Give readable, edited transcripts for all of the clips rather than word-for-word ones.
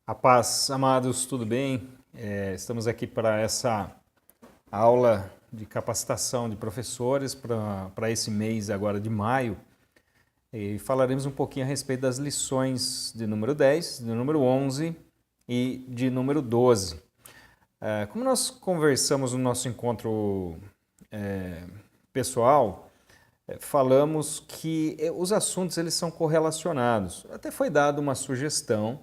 A paz, amados, tudo bem? Estamos aqui para essa aula de capacitação de professores para esse mês agora de maio e falaremos um pouquinho a respeito das lições de número 10, de número 11 e de número 12. Como nós conversamos no nosso encontro pessoal, falamos que os assuntos eles são correlacionados. Até foi dada uma sugestão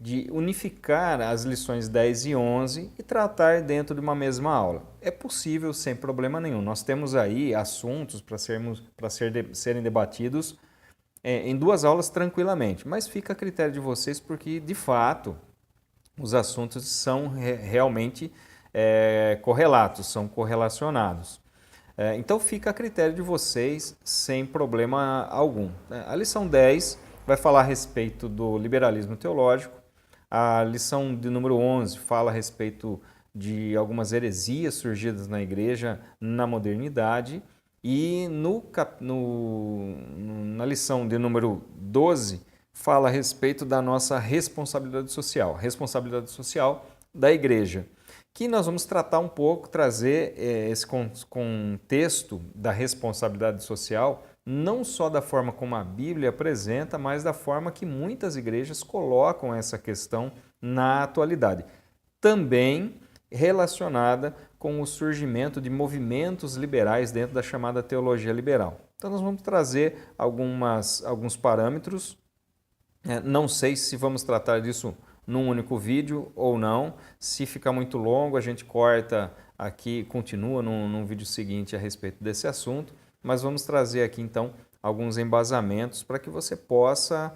de unificar as lições 10 e 11 e tratar dentro de uma mesma aula. É possível sem problema nenhum. Nós temos aí assuntos para serem debatidos em duas aulas tranquilamente, mas fica a critério de vocês porque, de fato, os assuntos são realmente correlatos, são correlacionados. Então fica a critério de vocês sem problema algum. A lição 10 vai falar a respeito do liberalismo teológico. A lição de número 11 fala a respeito de algumas heresias surgidas na igreja na modernidade. E na lição de número 12 fala a respeito da nossa responsabilidade social da igreja, que nós vamos tratar um pouco, trazer esse contexto da responsabilidade social, não só da forma como a Bíblia apresenta, mas da forma que muitas igrejas colocam essa questão na atualidade. Também relacionada com o surgimento de movimentos liberais dentro da chamada teologia liberal. Então nós vamos trazer alguns parâmetros. Não sei se vamos tratar disso num único vídeo ou não. Se ficar muito longo, a gente corta aqui, continua num vídeo seguinte a respeito desse assunto. Mas vamos trazer aqui então alguns embasamentos para que você possa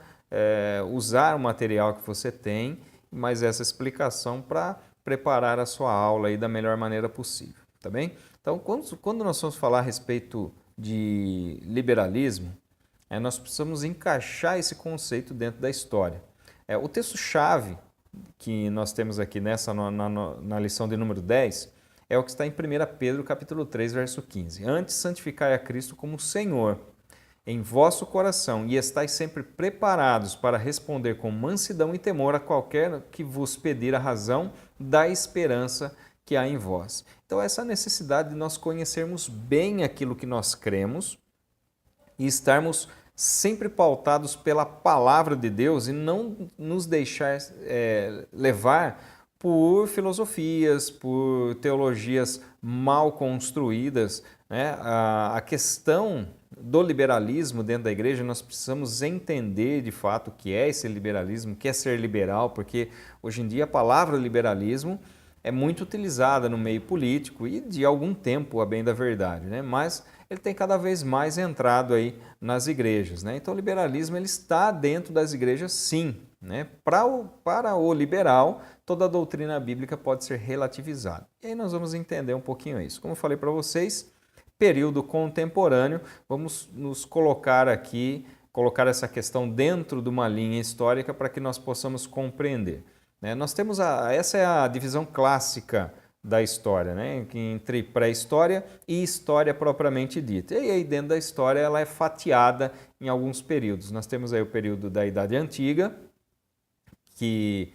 usar o material que você tem, mas essa explicação para preparar a sua aula aí da melhor maneira possível, tá bem? Então, quando nós vamos falar a respeito de liberalismo, nós precisamos encaixar esse conceito dentro da história. O texto-chave que nós temos aqui na lição de número 10 é o que está em 1 Pedro capítulo 3, verso 15. Antes, santificai a Cristo como Senhor em vosso coração e estais sempre preparados para responder com mansidão e temor a qualquer que vos pedir a razão da esperança que há em vós. Então, essa necessidade de nós conhecermos bem aquilo que nós cremos e estarmos sempre pautados pela palavra de Deus e não nos deixar levar por filosofias, por teologias mal construídas. A questão do liberalismo dentro da igreja, nós precisamos entender de fato o que é esse liberalismo, o que é ser liberal, porque hoje em dia a palavra liberalismo é muito utilizada no meio político e de algum tempo, a bem da verdade, mas ele tem cada vez mais entrado aí nas igrejas. Então o liberalismo ele está dentro das igrejas sim. Para o liberal, toda a doutrina bíblica pode ser relativizada. E aí nós vamos entender um pouquinho isso. Como eu falei para vocês, período contemporâneo, vamos nos colocar essa questão dentro de uma linha histórica para que nós possamos compreender. Nós temos essa é a divisão clássica da história, entre pré-história e história propriamente dita. E aí dentro da história ela é fatiada em alguns períodos. Nós temos aí o período da Idade Antiga, que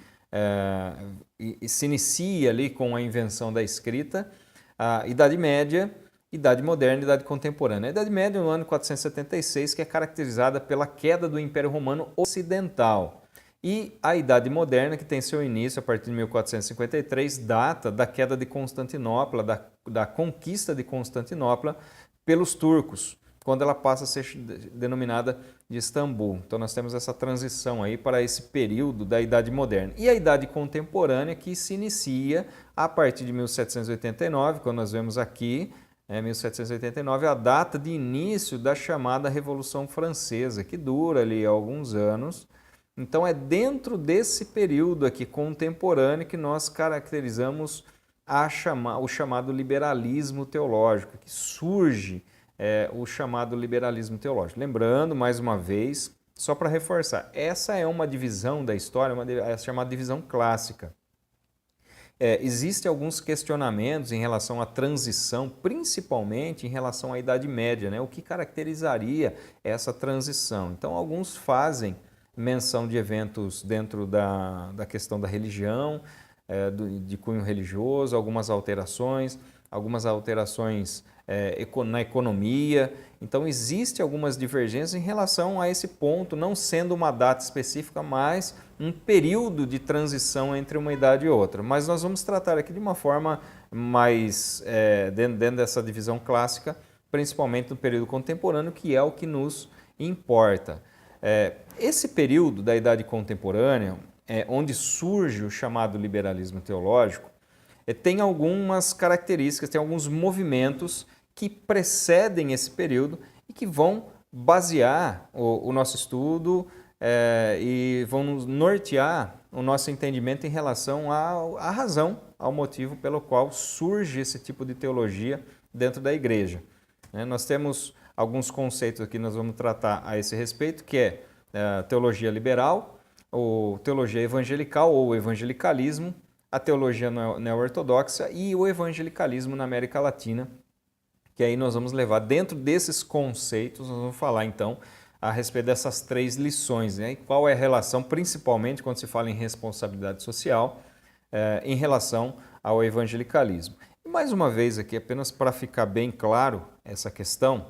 se inicia ali com a invenção da escrita, a Idade Média, Idade Moderna e Idade Contemporânea. A Idade Média no ano 476, que é caracterizada pela queda do Império Romano Ocidental. E a Idade Moderna, que tem seu início a partir de 1453, data da queda de Constantinopla, da conquista de Constantinopla pelos turcos, quando ela passa a ser denominada de Istambul. Então nós temos essa transição aí para esse período da Idade Moderna. E a Idade Contemporânea, que se inicia a partir de 1789, quando nós vemos aqui, 1789, a data de início da chamada Revolução Francesa, que dura ali alguns anos. Então é dentro desse período aqui contemporâneo que nós caracterizamos o chamado liberalismo teológico, que surge o chamado liberalismo teológico. Lembrando, mais uma vez, só para reforçar, essa é uma divisão da história, é chamada divisão clássica. Existem alguns questionamentos em relação à transição, principalmente em relação à Idade Média, o que caracterizaria essa transição. Então, alguns fazem menção de eventos dentro da questão da religião, de cunho religioso, algumas alterações na economia. Então, existe algumas divergências em relação a esse ponto, não sendo uma data específica, mas um período de transição entre uma idade e outra. Mas nós vamos tratar aqui de uma forma mais dentro dessa divisão clássica, principalmente no período contemporâneo, que é o que nos importa. Esse período da Idade Contemporânea, onde surge o chamado liberalismo teológico, tem algumas características, tem alguns movimentos que precedem esse período e que vão basear o nosso estudo e vão nos nortear o nosso entendimento em relação à razão, ao motivo pelo qual surge esse tipo de teologia dentro da igreja. Nós temos alguns conceitos aqui que nós vamos tratar a esse respeito, que é a teologia liberal, ou teologia evangelical ou evangelicalismo, a teologia neo-ortodoxa e o evangelicalismo na América Latina, que aí nós vamos levar dentro desses conceitos, nós vamos falar então a respeito dessas 3 lições, né? E qual é a relação, principalmente quando se fala em responsabilidade social, em relação ao evangelicalismo. E mais uma vez aqui, apenas para ficar bem claro essa questão,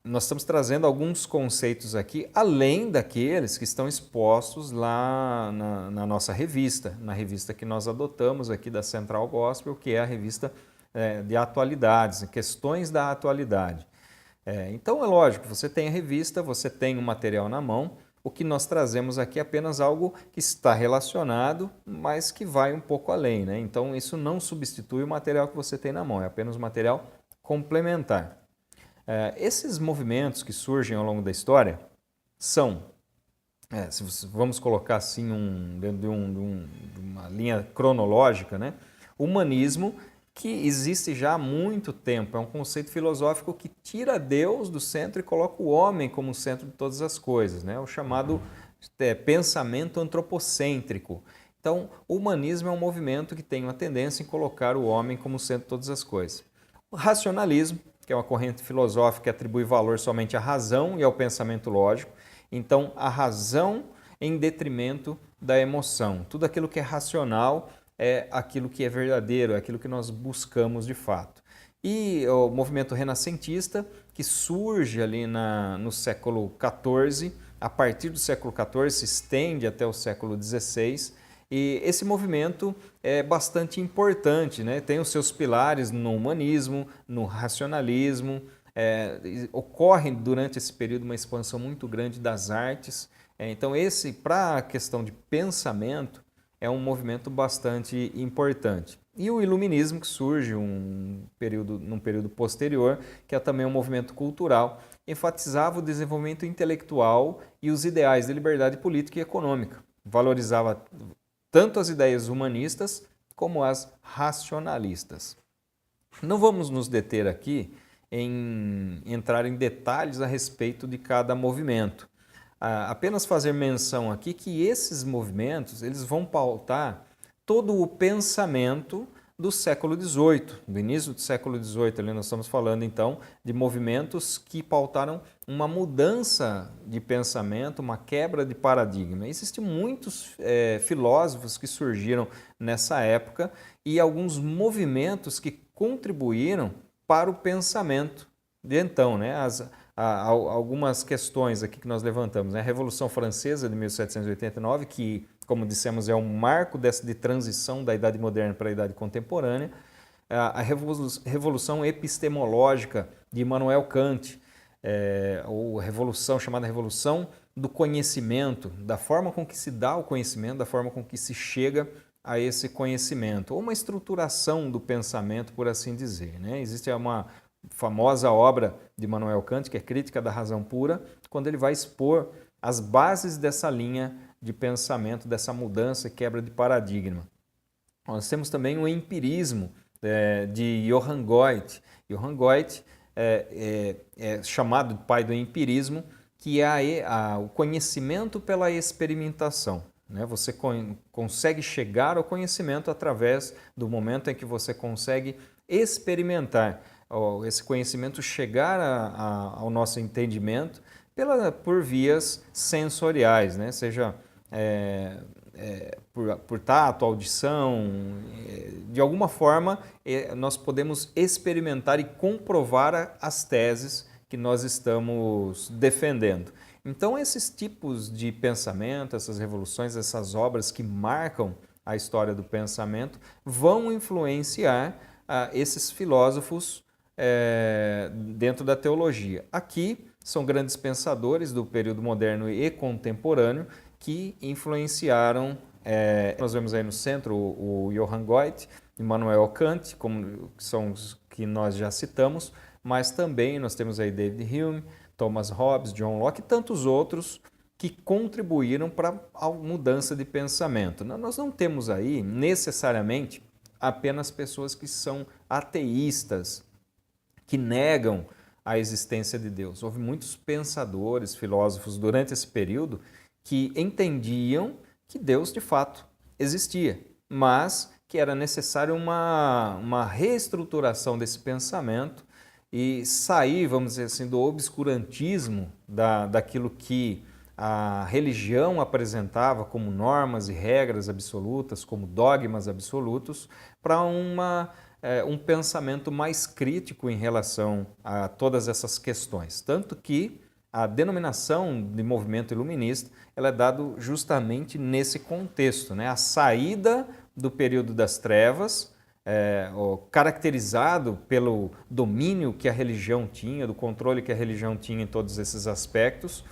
nós estamos trazendo alguns conceitos aqui, além daqueles que estão expostos lá na nossa revista, na revista que nós adotamos aqui da Central Gospel, que é a revista de atualidades, questões da atualidade. Então é lógico, você tem a revista, você tem o material na mão, o que nós trazemos aqui é apenas algo que está relacionado, mas que vai um pouco além, né? Então isso não substitui o material que você tem na mão, é apenas um material complementar. Esses movimentos que surgem ao longo da história são, vamos colocar assim dentro de uma linha cronológica, né? O humanismo, que existe já há muito tempo, é um conceito filosófico que tira Deus do centro e coloca o homem como centro de todas as coisas, né? O chamado pensamento antropocêntrico. Então, o humanismo é um movimento que tem uma tendência em colocar o homem como centro de todas as coisas. O racionalismo, que é uma corrente filosófica que atribui valor somente à razão e ao pensamento lógico. Então, a razão em detrimento da emoção. Tudo aquilo que é racional é aquilo que é verdadeiro, é aquilo que nós buscamos de fato. E o movimento renascentista, que surge ali no século XIV, a partir do século XIV se estende até o século XVI, e esse movimento é bastante importante, né? Tem os seus pilares no humanismo, no racionalismo, ocorre durante esse período uma expansão muito grande das artes. Então para a questão de pensamento, é um movimento bastante importante. E o iluminismo, que surge num período posterior, que é também um movimento cultural, enfatizava o desenvolvimento intelectual e os ideais de liberdade política e econômica. Valorizava tanto as ideias humanistas como as racionalistas. Não vamos nos deter aqui em entrar em detalhes a respeito de cada movimento. Apenas fazer menção aqui que esses movimentos eles vão pautar todo o pensamento do século XVIII, do início do século XVIII. Ali nós estamos falando então de movimentos que pautaram uma mudança de pensamento, uma quebra de paradigma. Existem muitos filósofos que surgiram nessa época e alguns movimentos que contribuíram para o pensamento de então, né? Algumas questões aqui que nós levantamos, né? A Revolução Francesa de 1789, que, como dissemos, é um marco de transição da Idade Moderna para a Idade Contemporânea. A Revolução Epistemológica de Immanuel Kant, ou chamada Revolução do Conhecimento, da forma com que se dá o conhecimento, da forma com que se chega a esse conhecimento, ou uma estruturação do pensamento, por assim dizer, né? Existe uma famosa obra de Immanuel Kant, que é Crítica da Razão Pura, quando ele vai expor as bases dessa linha de pensamento, dessa mudança e quebra de paradigma. Nós temos também o empirismo de Johann Goethe. Johann Goethe é chamado de pai do empirismo, que é o conhecimento pela experimentação. Né? Você consegue chegar ao conhecimento através do momento em que você consegue experimentar esse conhecimento chegar ao nosso entendimento por vias sensoriais, né? Seja por tato, audição, de alguma forma nós podemos experimentar e comprovar as teses que nós estamos defendendo. Então esses tipos de pensamento, essas revoluções, essas obras que marcam a história do pensamento vão influenciar esses filósofos dentro da teologia. Aqui são grandes pensadores do período moderno e contemporâneo que influenciaram, nós vemos aí no centro o Johann Goethe, Immanuel Kant, como são os que nós já citamos, mas também nós temos aí David Hume, Thomas Hobbes, John Locke e tantos outros que contribuíram para a mudança de pensamento. Nós não temos aí necessariamente apenas pessoas que são ateístas, que negam a existência de Deus. Houve muitos pensadores, filósofos durante esse período que entendiam que Deus de fato existia, mas que era necessário uma reestruturação desse pensamento e sair, vamos dizer assim, do obscurantismo daquilo que a religião apresentava como normas e regras absolutas, como dogmas absolutos, para um pensamento mais crítico em relação a todas essas questões. Tanto que a denominação de movimento iluminista ela é dada justamente nesse contexto, né? A saída do período das trevas, caracterizado pelo domínio que a religião tinha, do controle que a religião tinha em todos esses aspectos,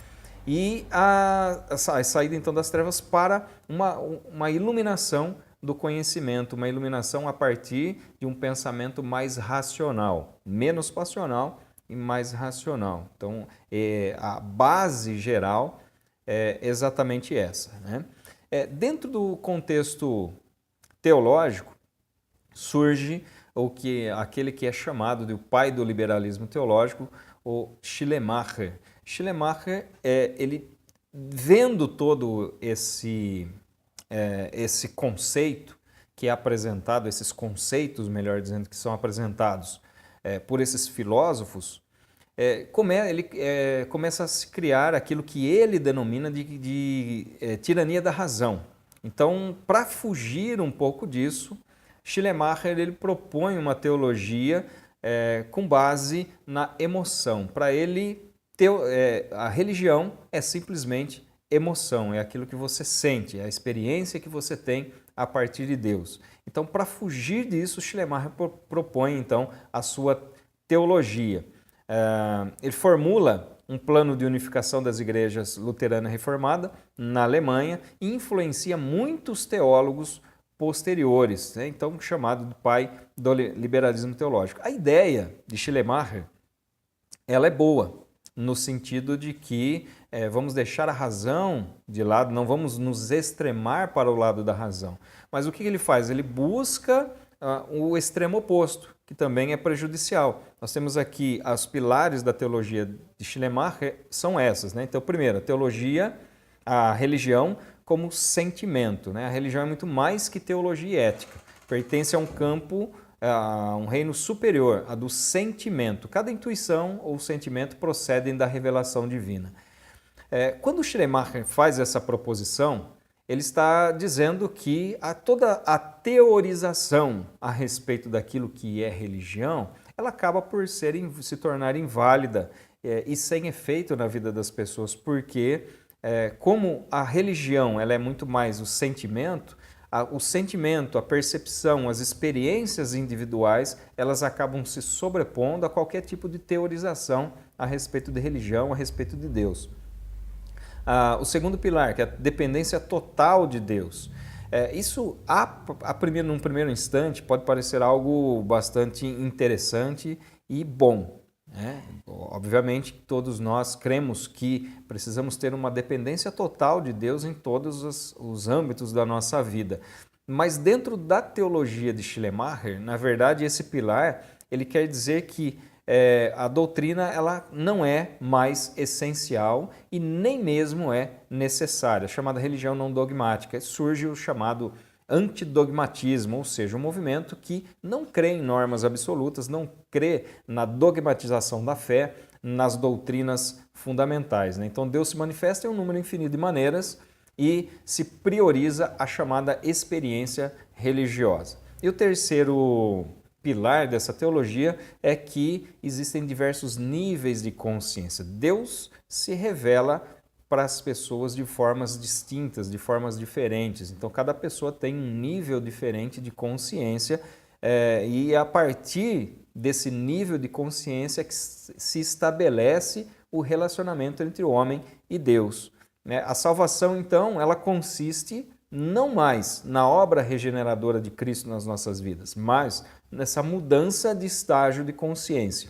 e a saída então das trevas para uma iluminação do conhecimento, uma iluminação a partir de um pensamento mais racional, menos passional e mais racional. Então, a base geral é exatamente essa, né? Dentro do contexto teológico, surge aquele que é chamado de o pai do liberalismo teológico, o Schleiermacher. Schleiermacher, ele vendo todo esse conceito que é apresentado, esses conceitos, melhor dizendo, que são apresentados por esses filósofos, ele começa a se criar aquilo que ele denomina de tirania da razão. Então, para fugir um pouco disso, Schleiermacher ele propõe uma teologia com base na emoção. Para ele, a religião é simplesmente emoção, é aquilo que você sente, é a experiência que você tem a partir de Deus. Então, para fugir disso, Schleiermacher propõe então a sua teologia. Ele formula um plano de unificação das igrejas luterana e reformada na Alemanha e influencia muitos teólogos posteriores, né? Então chamado de pai do liberalismo teológico. A ideia de Schleiermacher ela é boa, no sentido de que vamos deixar a razão de lado, não vamos nos extremar para o lado da razão. Mas o que ele faz? Ele busca o extremo oposto, que também é prejudicial. Nós temos aqui os pilares da teologia de Schleiermacher, são essas, né? Então, primeiro, a teologia, a religião como sentimento, né? A religião é muito mais que teologia e ética, pertence a um campo, a um reino superior, a do sentimento. Cada intuição ou sentimento procedem da revelação divina. Quando Schleiermacher faz essa proposição, ele está dizendo que toda a teorização a respeito daquilo que é religião, ela acaba por se tornar inválida e sem efeito na vida das pessoas, porque como a religião ela é muito mais o sentimento, a percepção, as experiências individuais, elas acabam se sobrepondo a qualquer tipo de teorização a respeito de religião, a respeito de Deus. O segundo pilar, que é a dependência total de Deus. Isso, num primeiro instante, pode parecer algo bastante interessante e bom, né? Obviamente, todos nós cremos que precisamos ter uma dependência total de Deus em todos os âmbitos da nossa vida. Mas dentro da teologia de Schleiermacher, na verdade, esse pilar ele quer dizer que a doutrina ela não é mais essencial e nem mesmo é necessária. A chamada religião não dogmática. Surge o chamado antidogmatismo, ou seja, um movimento que não crê em normas absolutas, não crê na dogmatização da fé, nas doutrinas fundamentais, né? Então Deus se manifesta em um número infinito de maneiras e se prioriza a chamada experiência religiosa. E o terceiro pilar dessa teologia é que existem diversos níveis de consciência. Deus se revela para as pessoas de formas distintas, de formas diferentes. Então, cada pessoa tem um nível diferente de consciência e a partir desse nível de consciência que se estabelece o relacionamento entre o homem e Deus. A salvação, então, ela consiste não mais na obra regeneradora de Cristo nas nossas vidas, mas nessa mudança de estágio de consciência.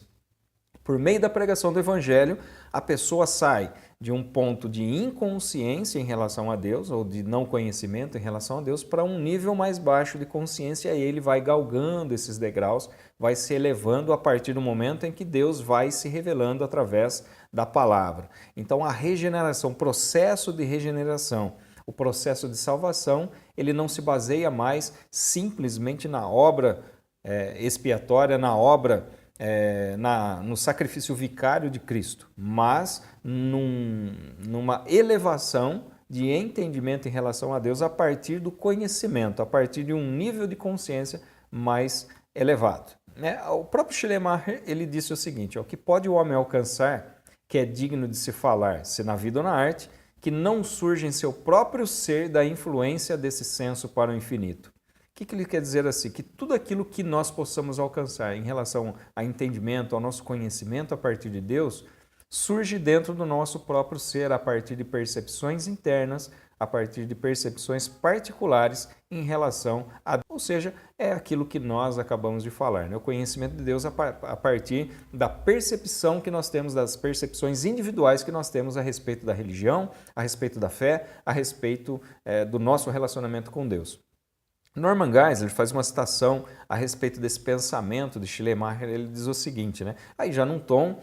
Por meio da pregação do Evangelho, a pessoa sai de um ponto de inconsciência em relação a Deus, ou de não conhecimento em relação a Deus, para um nível mais baixo de consciência, e ele vai galgando esses degraus, vai se elevando a partir do momento em que Deus vai se revelando através da palavra. Então, a regeneração, o processo de regeneração, o processo de salvação, ele não se baseia mais simplesmente na obra expiatória, na obra, no sacrifício vicário de Cristo, mas numa elevação de entendimento em relação a Deus a partir do conhecimento, a partir de um nível de consciência mais elevado. O próprio Schleiermacher, ele disse o seguinte: o que pode o homem alcançar que é digno de se falar, se na vida ou na arte, que não surge em seu próprio ser da influência desse senso para o infinito. O que ele quer dizer assim? Que tudo aquilo que nós possamos alcançar em relação a entendimento, ao nosso conhecimento a partir de Deus, surge dentro do nosso próprio ser, a partir de percepções internas, a partir de percepções particulares em relação a Deus. Ou seja, é aquilo que nós acabamos de falar, né? O conhecimento de Deus a partir da percepção que nós temos, das percepções individuais que nós temos a respeito da religião, a respeito da fé, a respeito do nosso relacionamento com Deus. Norman Geisler faz uma citação a respeito desse pensamento de Schleiermacher. Ele diz o seguinte, né? Aí já num tom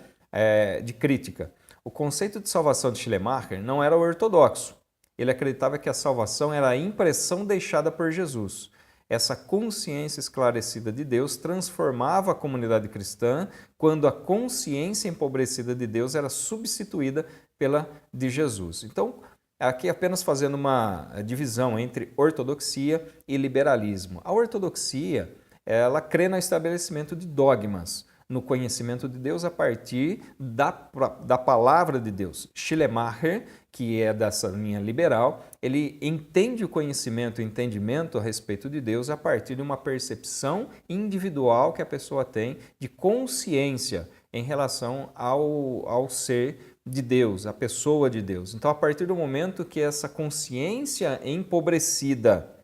de crítica. O conceito de salvação de Schleiermacher não era ortodoxo. Ele acreditava que a salvação era a impressão deixada por Jesus. Essa consciência esclarecida de Deus transformava a comunidade cristã quando a consciência empobrecida de Deus era substituída pela de Jesus. Então, aqui apenas fazendo uma divisão entre ortodoxia e liberalismo. A ortodoxia, ela crê no estabelecimento de dogmas, no conhecimento de Deus a partir da palavra de Deus. Schleiermacher, que é dessa linha liberal, ele entende o conhecimento, o entendimento a respeito de Deus a partir de uma percepção individual que a pessoa tem de consciência em relação ao ser de Deus, a pessoa de Deus. Então, a partir do momento que essa consciência empobrecida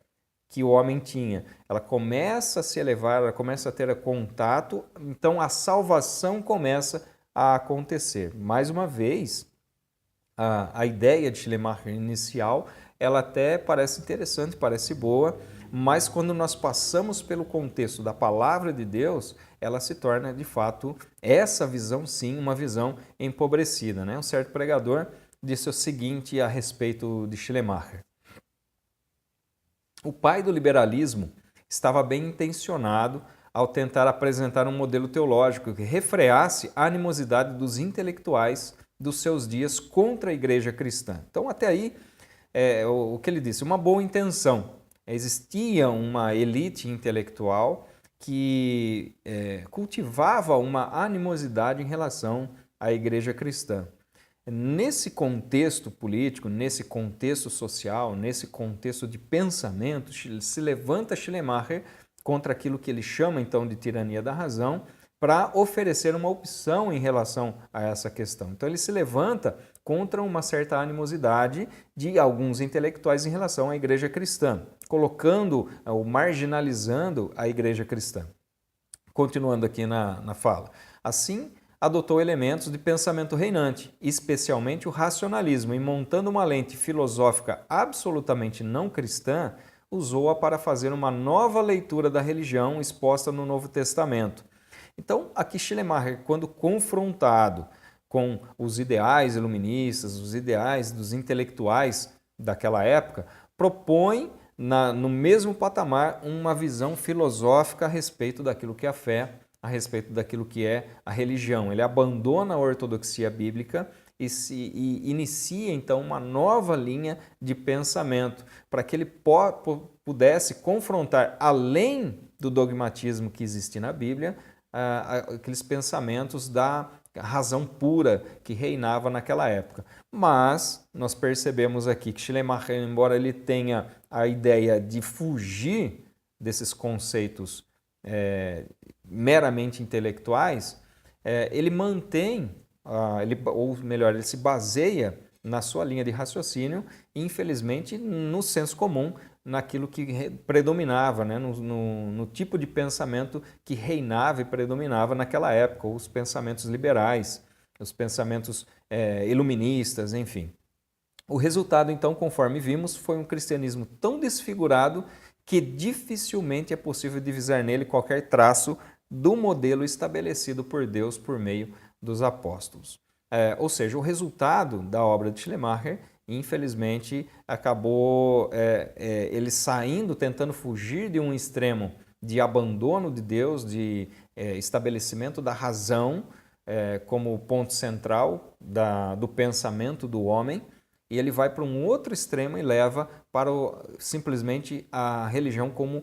que o homem tinha, ela começa a se elevar, ela começa a ter contato, então a salvação começa a acontecer. Mais uma vez, a ideia de Schleiermacher inicial, ela até parece interessante, parece boa, mas quando nós passamos pelo contexto da palavra de Deus, ela se torna, de fato, essa visão, sim, uma visão empobrecida, né? Um certo pregador disse o seguinte a respeito de Schleiermacher: o pai do liberalismo estava bem intencionado ao tentar apresentar um modelo teológico que refreasse a animosidade dos intelectuais dos seus dias contra a igreja cristã. Então, até aí, o que ele disse, uma boa intenção. Existia uma elite intelectual que cultivava uma animosidade em relação à igreja cristã. Nesse contexto político, nesse contexto social, nesse contexto de pensamento, se levanta Schleiermacher contra aquilo que ele chama então de tirania da razão, para oferecer uma opção em relação a essa questão. Então ele se levanta contra uma certa animosidade de alguns intelectuais em relação à igreja cristã, colocando ou marginalizando a igreja cristã. Continuando aqui na fala. Assim, adotou elementos de pensamento reinante, especialmente o racionalismo, e montando uma lente filosófica absolutamente não cristã, usou-a para fazer uma nova leitura da religião exposta no Novo Testamento. Então, aqui Schleiermacher, quando confrontado com os ideais iluministas, os ideais dos intelectuais daquela época, propõe no mesmo patamar uma visão filosófica a respeito daquilo que é a fé, a respeito daquilo que é a religião. Ele abandona a ortodoxia bíblica e inicia então uma nova linha de pensamento para que ele pudesse confrontar, além do dogmatismo que existe na Bíblia, aqueles pensamentos da razão pura que reinava naquela época. Mas nós percebemos aqui que Schleiermacher, embora ele tenha a ideia de fugir desses conceitos meramente intelectuais, ele mantém, ou melhor, ele se baseia na sua linha de raciocínio, infelizmente, no senso comum, naquilo que predominava, né? no tipo de pensamento que reinava e predominava naquela época, os pensamentos liberais, os pensamentos iluministas, enfim. O resultado, então, conforme vimos, foi um cristianismo tão desfigurado que dificilmente é possível divisar nele qualquer traço do modelo estabelecido por Deus por meio dos apóstolos. Ou seja, o resultado da obra de Schleiermacher, infelizmente, acabou ele saindo, tentando fugir de um extremo de abandono de Deus, de estabelecimento da razão como ponto central do pensamento do homem, e ele vai para um outro extremo e leva para simplesmente a religião como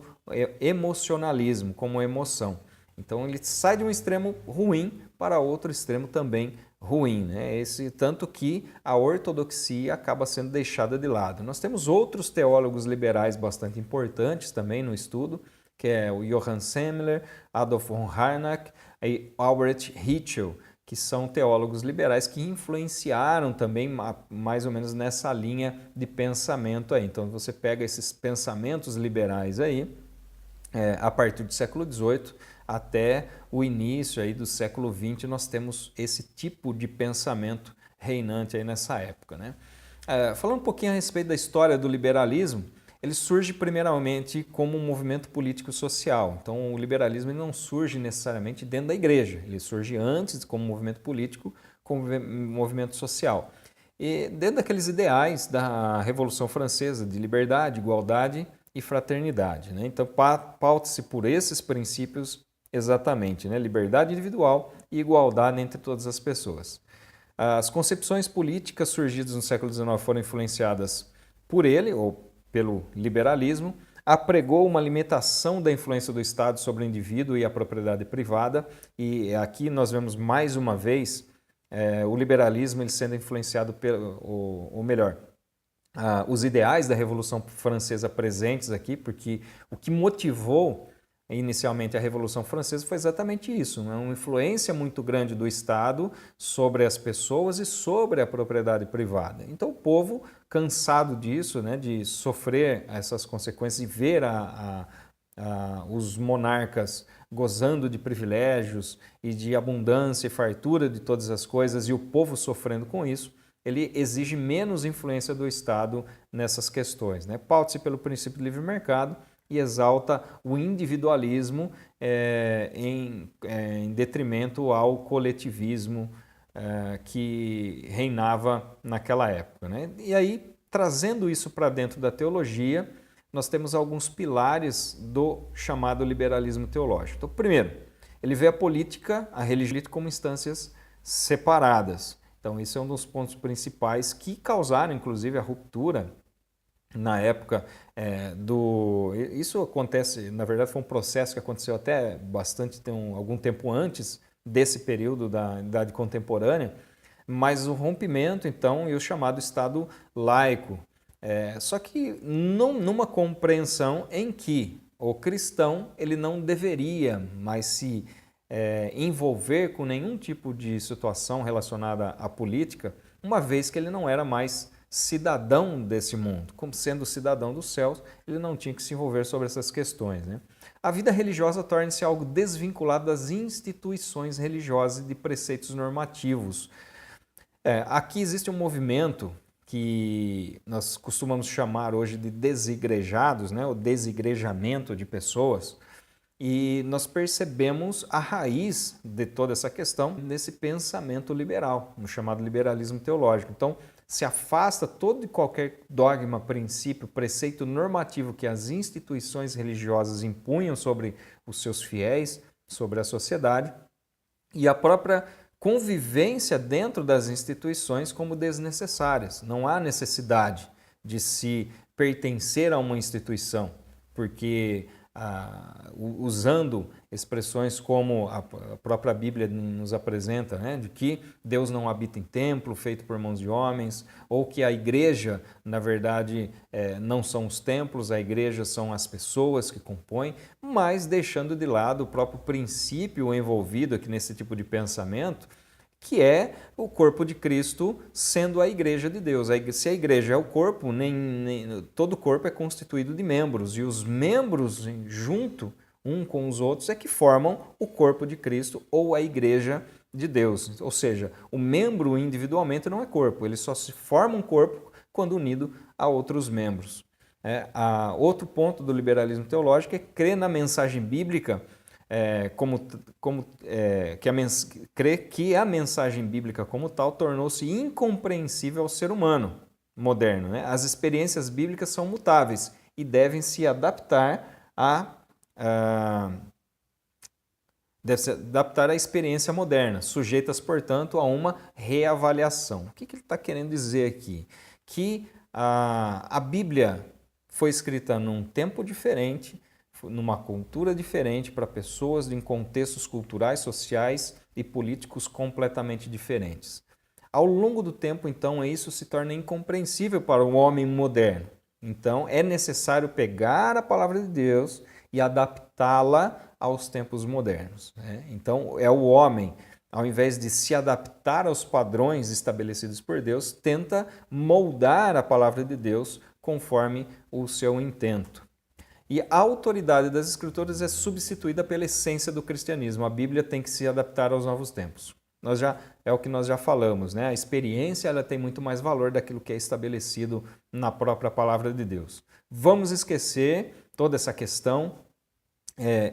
emocionalismo, como emoção. Então ele sai de um extremo ruim para outro extremo também ruim, né? Tanto que a ortodoxia acaba sendo deixada de lado. Nós temos outros teólogos liberais bastante importantes também no estudo, que é o Johann Semler, Adolf von Harnack e Albrecht Ritschl, que são teólogos liberais que influenciaram também mais ou menos nessa linha de pensamento aí. Então você pega esses pensamentos liberais aí, a partir do século XVIII até o início aí do século XX, nós temos esse tipo de pensamento reinante aí nessa época, né? Falando um pouquinho a respeito da história do liberalismo, ele surge primeiramente como um movimento político-social. Então o liberalismo não surge necessariamente dentro da igreja, ele surge antes como movimento político, como movimento social. E dentro daqueles ideais da Revolução Francesa de liberdade, igualdade e fraternidade, né? Então pauta-se por esses princípios exatamente, né? Liberdade individual e igualdade entre todas as pessoas. As concepções políticas surgidas no século XIX foram influenciadas por ele, ou pelo liberalismo, apregou uma limitação da influência do Estado sobre o indivíduo e a propriedade privada, e aqui nós vemos mais uma vez o liberalismo ele sendo influenciado ou melhor, os ideais da Revolução Francesa presentes aqui, porque o que motivou inicialmente a Revolução Francesa foi exatamente isso, né? Uma influência muito grande do Estado sobre as pessoas e sobre a propriedade privada. Então o povo, cansado disso, né, de sofrer essas consequências e ver os monarcas gozando de privilégios e de abundância e fartura de todas as coisas e o povo sofrendo com isso, ele exige menos influência do Estado nessas questões, né? Pauta-se pelo princípio do livre mercado e exalta o individualismo em detrimento ao coletivismo que reinava naquela época, né? E aí, trazendo isso para dentro da teologia, nós temos alguns pilares do chamado liberalismo teológico. Então, primeiro, ele vê a política, a religião como instâncias separadas. Então, isso é um dos pontos principais que causaram, inclusive, a ruptura na época Isso acontece, na verdade, foi um processo que aconteceu até algum tempo antes desse período da Idade Contemporânea, mas o rompimento, então, e o chamado Estado laico. Só que numa compreensão em que o cristão ele não deveria mais se envolver com nenhum tipo de situação relacionada à política, uma vez que ele não era mais cidadão desse mundo. Como sendo cidadão dos céus, ele não tinha que se envolver sobre essas questões, né? A vida religiosa torna-se algo desvinculado das instituições religiosas e de preceitos normativos. Aqui existe um movimento que nós costumamos chamar hoje de desigrejados, né? O desigrejamento de pessoas, e nós percebemos a raiz de toda essa questão nesse pensamento liberal, no chamado liberalismo teológico. Então, se afasta todo e qualquer dogma, princípio, preceito normativo que as instituições religiosas impunham sobre os seus fiéis, sobre a sociedade e a própria convivência dentro das instituições como desnecessárias. Não há necessidade de se pertencer a uma instituição, porque usando expressões como a própria Bíblia nos apresenta, né, de que Deus não habita em templo feito por mãos de homens, ou que a igreja, na verdade, não são os templos, a igreja são as pessoas que compõem, mas deixando de lado o próprio princípio envolvido aqui nesse tipo de pensamento, que é o corpo de Cristo sendo a igreja de Deus. Se a igreja é o corpo, todo corpo é constituído de membros, e os membros junto um com os outros é que formam o corpo de Cristo ou a igreja de Deus. Ou seja, o membro individualmente não é corpo, ele só se forma um corpo quando unido a outros membros. Outro ponto do liberalismo teológico é crer na mensagem bíblica, crê que a mensagem bíblica como tal tornou-se incompreensível ao ser humano moderno, né? As experiências bíblicas são mutáveis e devem se adaptar à experiência moderna, sujeitas, portanto, a uma reavaliação. O que ele está querendo dizer aqui? Que a Bíblia foi escrita num tempo diferente, numa cultura diferente, para pessoas em contextos culturais, sociais e políticos completamente diferentes. Ao longo do tempo, então, isso se torna incompreensível para o homem moderno. Então, é necessário pegar a palavra de Deus e adaptá-la aos tempos modernos, né? Então, é o homem, ao invés de se adaptar aos padrões estabelecidos por Deus, tenta moldar a palavra de Deus conforme o seu intento. E a autoridade das Escrituras é substituída pela essência do cristianismo. A Bíblia tem que se adaptar aos novos tempos. É o que nós já falamos, né? A experiência ela tem muito mais valor daquilo que é estabelecido na própria palavra de Deus. Vamos esquecer toda essa questão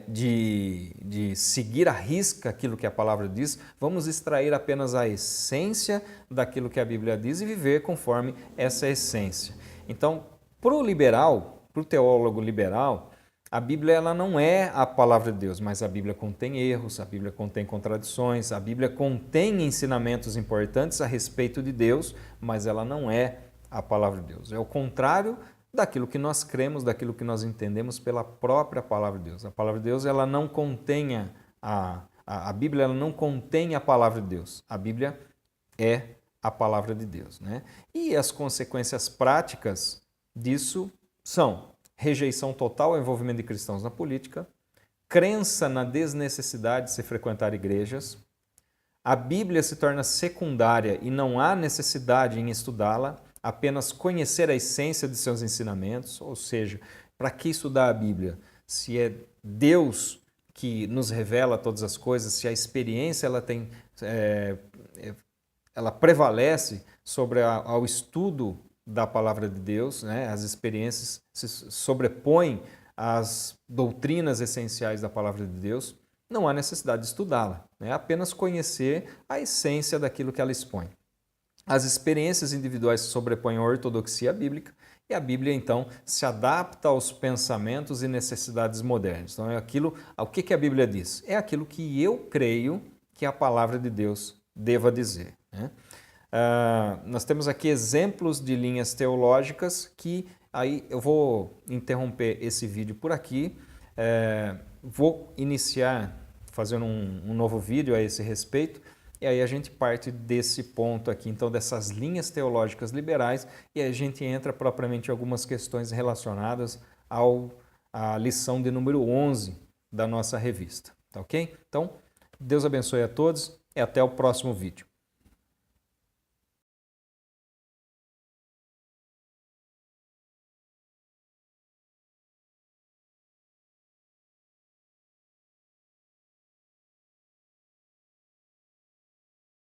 de seguir à risca aquilo que a palavra diz. Vamos extrair apenas a essência daquilo que a Bíblia diz e viver conforme essa essência. Então, para o liberal, para o teólogo liberal, a Bíblia ela não é a palavra de Deus, mas a Bíblia contém erros, a Bíblia contém contradições, a Bíblia contém ensinamentos importantes a respeito de Deus, mas ela não é a palavra de Deus. É o contrário daquilo que nós cremos, daquilo que nós entendemos pela própria palavra de Deus. A palavra de Deus ela não contém a Bíblia ela não contém a palavra de Deus. A Bíblia é a palavra de Deus, né? E as consequências práticas disso são rejeição total ao envolvimento de cristãos na política, crença na desnecessidade de se frequentar igrejas, a Bíblia se torna secundária e não há necessidade em estudá-la, apenas conhecer a essência de seus ensinamentos, ou seja, para que estudar a Bíblia? Se é Deus que nos revela todas as coisas, se a experiência ela prevalece sobre ao estudo da palavra de Deus, né? As experiências se sobrepõem às doutrinas essenciais da palavra de Deus, não há necessidade de estudá-la, né? Apenas conhecer a essência daquilo que ela expõe. As experiências individuais se sobrepõem à ortodoxia bíblica e a Bíblia, então, se adapta aos pensamentos e necessidades modernas. Então, o que a Bíblia diz? É aquilo que eu creio que a palavra de Deus deva dizer, né? Nós temos aqui exemplos de linhas teológicas que aí eu vou interromper esse vídeo por aqui, vou iniciar fazendo um novo vídeo a esse respeito e aí a gente parte desse ponto aqui, então dessas linhas teológicas liberais e a gente entra propriamente em algumas questões relacionadas à lição de número 11 da nossa revista, tá ok? Então, Deus abençoe a todos e até o próximo vídeo.